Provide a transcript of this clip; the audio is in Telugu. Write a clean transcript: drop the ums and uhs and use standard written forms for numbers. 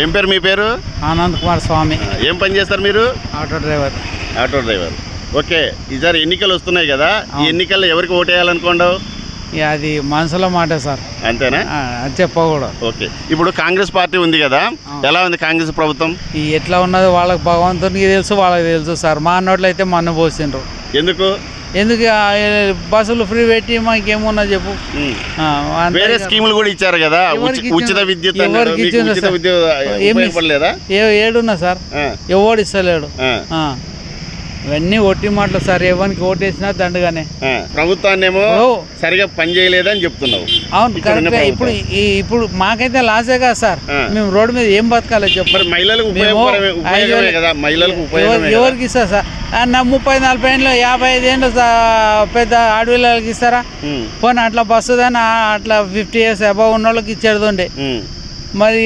ఏం పేరు మీ పేరు? ఆనంద్ కుమార్ స్వామి. ఏం పని చేస్తారు మీరు? Auto driver. Auto driver. Okay, ఈసారి ఎన్నికలు వస్తున్నాయి కదా, ఈ ఎన్నికల్లో ఎవరికి ఓటేయాలనుకోండావు? అది మనసులో మాట సార్, అంతేనా? అది చెప్పకూడదు. ఓకే, ఇప్పుడు కాంగ్రెస్ పార్టీ ఉంది కదా, ఎలా ఉంది కాంగ్రెస్ ప్రభుత్వం? ఈ ఎట్లా ఉన్నది వాళ్ళకి భగవంతునికి తెలుసు, వాళ్ళకి తెలుసు సార్. మా అన్నోట్లు అయితే మన్ను పోసిండ్రు. ఎందుకు బస్సులు ఫ్రీ పెట్టి మాకేమున్నా చెప్పు. వేరే స్కీములు కూడా ఇచ్చారు కదా, ఉచిత విద్యుత్ ఉపయోగపడలేదా? ఏడున్నా సార్, ఎవడు ఇస్తలేడు. ఇవన్నీ ఒట్టి మాటలు సార్. ఎవరికి ఓటేసినా దండగానే. ప్రభుత్వాన్ని ఏమో సరిగా పని చేయలేదని చెప్తున్నావు. అవును, కరెక్ట్. ఇప్పుడు మాకైతే లాసే కదా సార్. మేము రోడ్డు మీద ఏం బతకాలో చెప్పు. ఎవరికి ఇస్తా సార్? నా 30-40 ఏళ్ళు 55 ఏళ్ళు పెద్ద ఆడపిల్లలకి ఇస్తారా? పోనీ అట్లా బస్సు దాన్ని అట్లా 50 years అబౌవ్ ఉన్న వాళ్ళకి ఇచ్చేది ఉండే. మరి